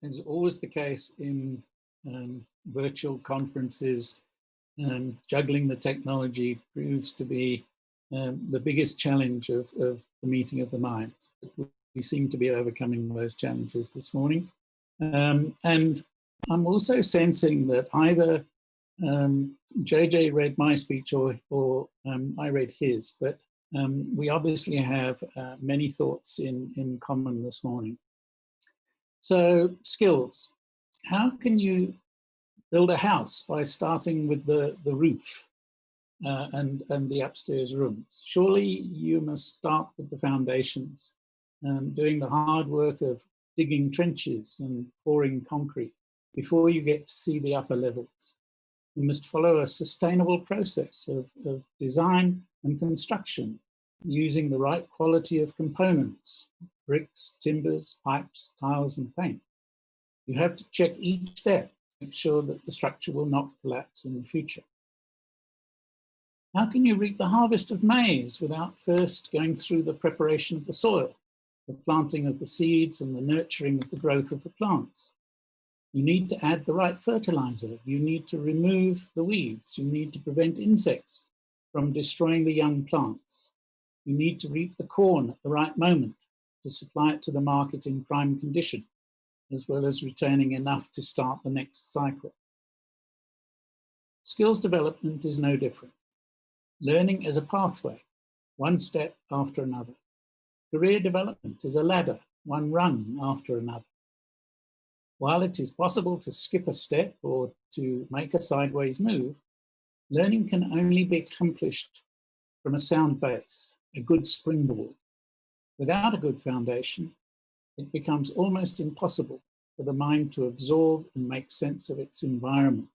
as always the case in virtual conferences, juggling the technology proves to be the biggest challenge of the meeting of the minds. We seem to be overcoming those challenges this morning. And I'm also sensing that either JJ read my speech or I read his, but we obviously have many thoughts in common this morning. So, skills. How can you build a house by starting with the roof and the upstairs rooms? Surely you must start with the foundations, doing the hard work of digging trenches and pouring concrete before you get to see the upper levels. You must follow a sustainable process of design and construction, using the right quality of components, bricks, timbers, pipes, tiles, and paint. You have to check each step to make sure that the structure will not collapse in the future. How can you reap the harvest of maize without first going through the preparation of the soil, the planting of the seeds, and the nurturing of the growth of the plants? You need to add the right fertilizer. You need to remove the weeds. You need to prevent insects from destroying the young plants. You need to reap the corn at the right moment to supply it to the market in prime condition, as well as retaining enough to start the next cycle. Skills development is no different. Learning is a pathway, one step after another. Career development is a ladder, one rung after another. While it is possible to skip a step or to make a sideways move, learning can only be accomplished from a sound base, a good springboard. Without a good foundation, it becomes almost impossible for the mind to absorb and make sense of its environment.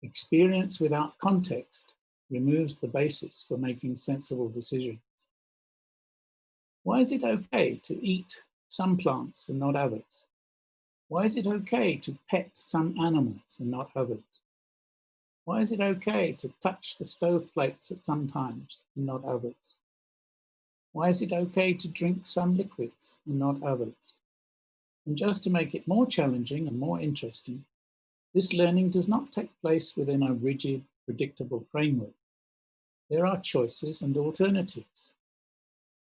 Experience without context removes the basis for making sensible decisions. Why is it okay to eat some plants and not others? Why is it okay to pet some animals and not others? Why is it okay to touch the stove plates at some times and not others? Why is it okay to drink some liquids and not others? And just to make it more challenging and more interesting, this learning does not take place within a rigid, predictable framework. There are choices and alternatives.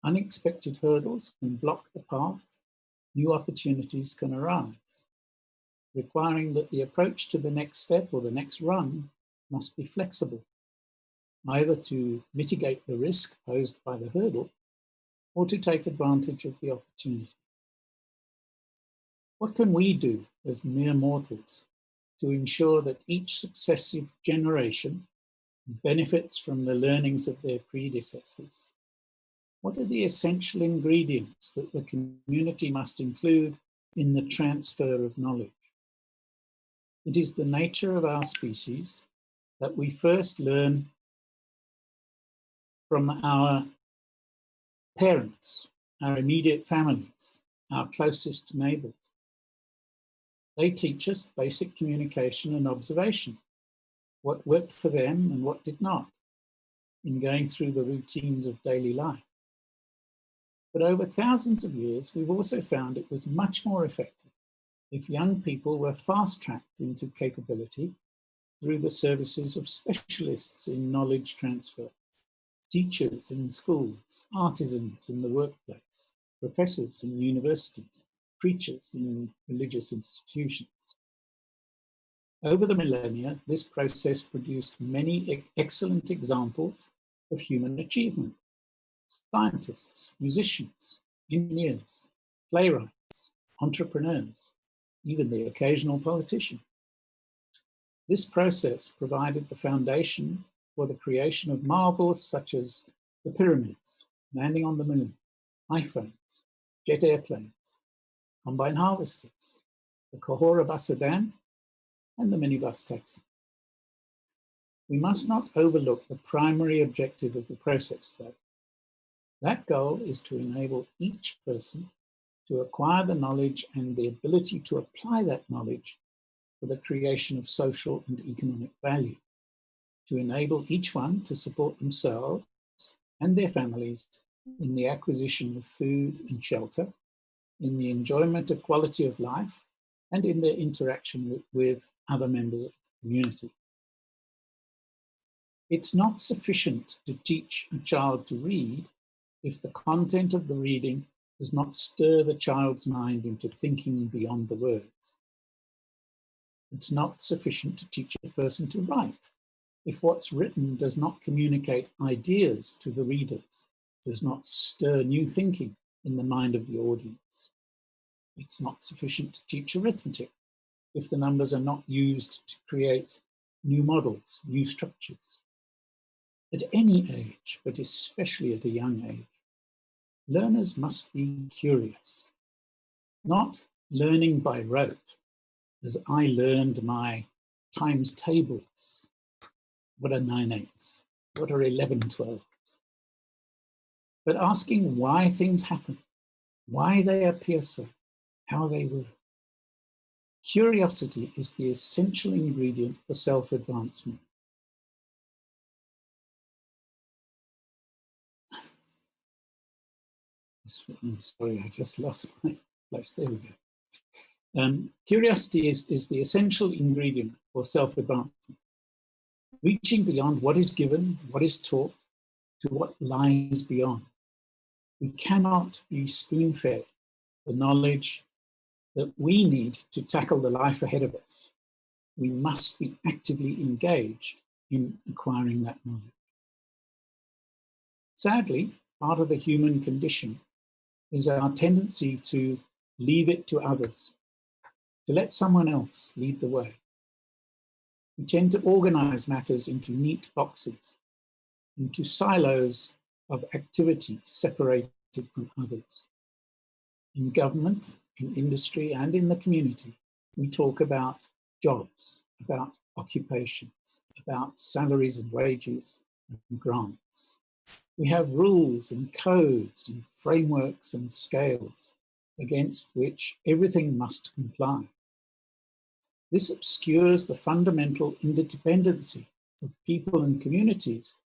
Unexpected hurdles can block the path. New opportunities can arise, requiring that the approach to the next step or the next run must be flexible, either to mitigate the risk posed by the hurdle or to take advantage of the opportunity. What can we do as mere mortals to ensure that each successive generation benefits from the learnings of their predecessors? What are the essential ingredients that the community must include in the transfer of knowledge? It is the nature of our species that we first learn from our parents, our immediate families, our closest neighbors. They teach us basic communication and observation, what worked for them and what did not, in going through the routines of daily life. But over thousands of years, we've also found it was much more effective if young people were fast-tracked into capability through the services of specialists in knowledge transfer, teachers in schools, artisans in the workplace, professors in universities, preachers in religious institutions. Over the millennia, this process produced many excellent examples of human achievement. Scientists, musicians, engineers, playwrights, entrepreneurs, even the occasional politician. This process provided the foundation for the creation of marvels such as the pyramids, landing on the moon, iPhones, jet airplanes, combine harvesters, the Cahora Bassa Dam, and the minibus taxi. We must not overlook the primary objective of the process, though. That goal is to enable each person to acquire the knowledge and the ability to apply that knowledge for the creation of social and economic value, to enable each one to support themselves and their families in the acquisition of food and shelter, in the enjoyment of quality of life, and in their interaction with other members of the community. It's not sufficient to teach a child to read if the content of the reading does not stir the child's mind into thinking beyond the words. It's not sufficient to teach a person to write if what's written does not communicate ideas to the readers, does not stir new thinking in the mind of the audience. It's not sufficient to teach arithmetic if the numbers are not used to create new models, new structures. At any age, but especially at a young age, learners must be curious, not learning by rote, as I learned my times tables. What are 9/8? What are 11/12? But asking why things happen, why they appear so, how they work. Curiosity is the essential ingredient for self-advancement. I'm sorry, I just lost my place. There we go. Curiosity is the essential ingredient for self-advancement. Reaching beyond what is given, what is taught, to what lies beyond. We cannot be spoon-fed the knowledge that we need to tackle the life ahead of us. We must be actively engaged in acquiring that knowledge. Sadly, part of the human condition is our tendency to leave it to others, to let someone else lead the way. We tend to organize matters into neat boxes, into silos of activity separated from others. In government, in industry, and in the community, we talk about jobs, about occupations, about salaries and wages and grants. We have rules and codes and frameworks and scales against which everything must comply. This obscures the fundamental interdependency of people and communities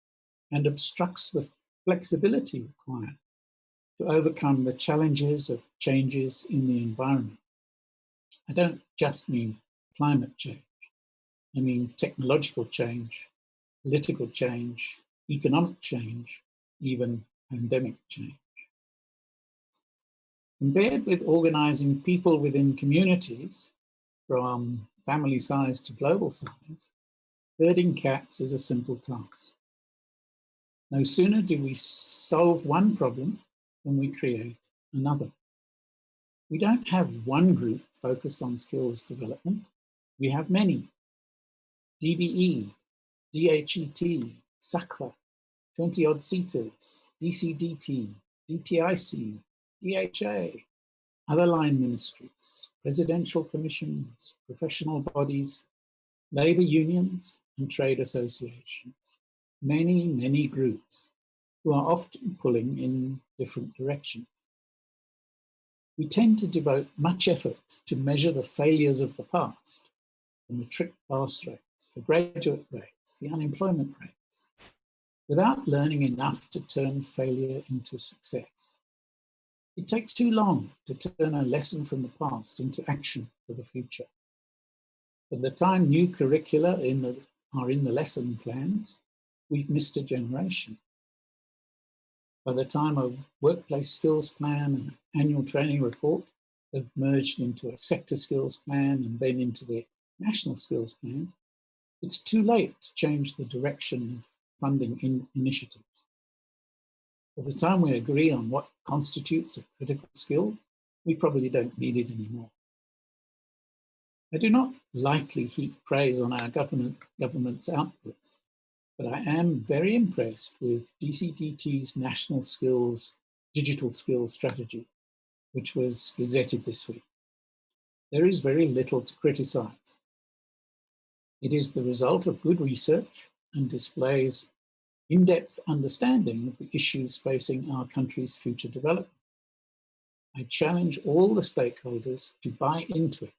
and obstructs the flexibility required to overcome the challenges of changes in the environment. I don't just mean climate change. I mean technological change, political change, economic change, even pandemic change. Compared with organizing people within communities, from family size to global size, herding cats is a simple task. No sooner do we solve one problem than we create another. We don't have one group focused on skills development. We have many. DBE, DHET, SACRA, 20-odd CETAs, DCDT, DTIC, DHA, other line ministries, presidential commissions, professional bodies, labor unions, and trade associations. Many, many groups who are often pulling in different directions. We tend to devote much effort to measure the failures of the past, the matric pass rates, the graduate rates, the unemployment rates, without learning enough to turn failure into success. It takes too long to turn a lesson from the past into action for the future. By the time new curricula are in the lesson plans, we've missed a generation. By the time a workplace skills plan and annual training report have merged into a sector skills plan and then into the national skills plan, it's too late to change the direction of funding initiatives. By the time we agree on what constitutes a critical skill, we probably don't need it anymore. I do not lightly heap praise on our government's outputs, but I am very impressed with DCDT's National Digital Skills Strategy, which was gazetted this week. There is very little to criticize. It is the result of good research and displays in-depth understanding of the issues facing our country's future development. I challenge all the stakeholders to buy into it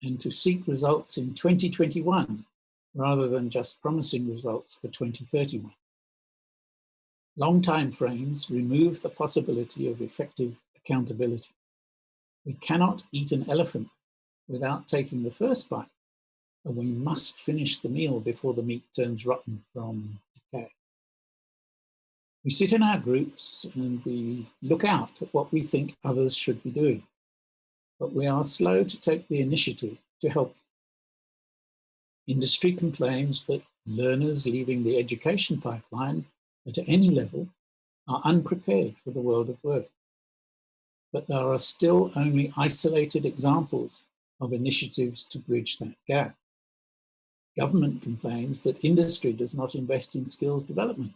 and to seek results in 2021 rather than just promising results for 2031. Long time frames remove the possibility of effective accountability. We cannot eat an elephant without taking the first bite, and we must finish the meal before the meat turns rotten from decay. We sit in our groups and we look out at what we think others should be doing, but we are slow to take the initiative to help them. Industry complains that learners leaving the education pipeline at any level are unprepared for the world of work. But there are still only isolated examples of initiatives to bridge that gap. Government complains that industry does not invest in skills development,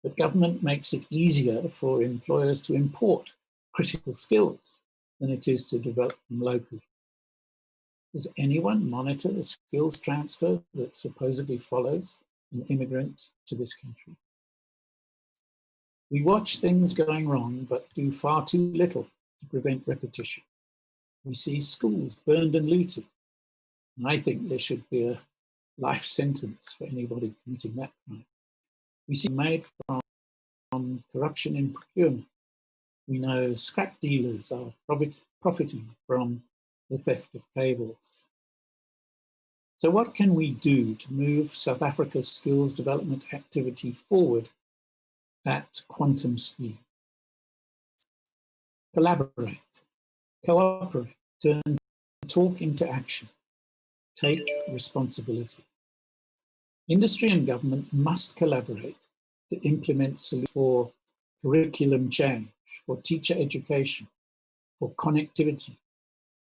but government makes it easier for employers to import critical skills than it is to develop them locally. Does anyone monitor the skills transfer that supposedly follows an immigrant to this country? We watch things going wrong, but do far too little to prevent repetition. We see schools burned and looted, and I think there should be a life sentence for anybody committing that crime. We see made from corruption in procurement. We know scrap dealers are profiting from the theft of cables. So what can we do to move South Africa's skills development activity forward at quantum speed? Collaborate, cooperate, turn talk into action, take responsibility. Industry and government must collaborate to implement solutions for curriculum change, for teacher education, for connectivity,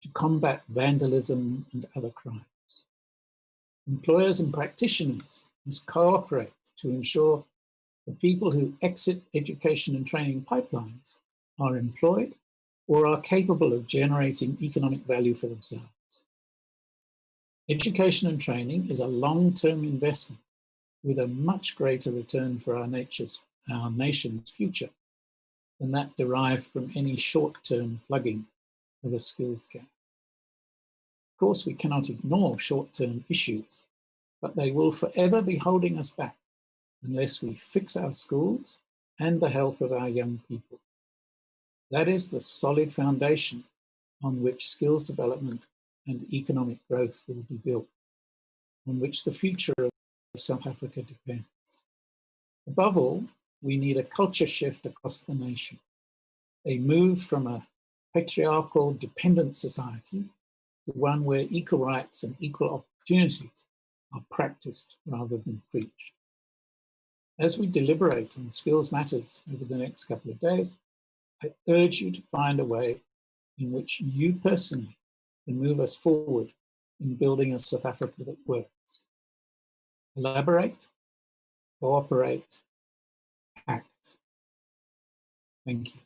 to combat vandalism and other crimes. Employers and practitioners must cooperate to ensure the people who exit education and training pipelines are employed or are capable of generating economic value for themselves. Education and training is a long-term investment with a much greater return for our nation's future than that derived from any short-term plugging of a skills gap. Of course, we cannot ignore short-term issues, but they will forever be holding us back unless we fix our schools and the health of our young people. That is the solid foundation on which skills development and economic growth will be built, on which the future of South Africa depends. Above all, we need a culture shift across the nation, a move from a patriarchal, dependent society to one where equal rights and equal opportunities are practiced rather than preached. As we deliberate on skills matters over the next couple of days, I urge you to find a way in which you personally can move us forward in building a South Africa that works. Collaborate, cooperate, act. Thank you.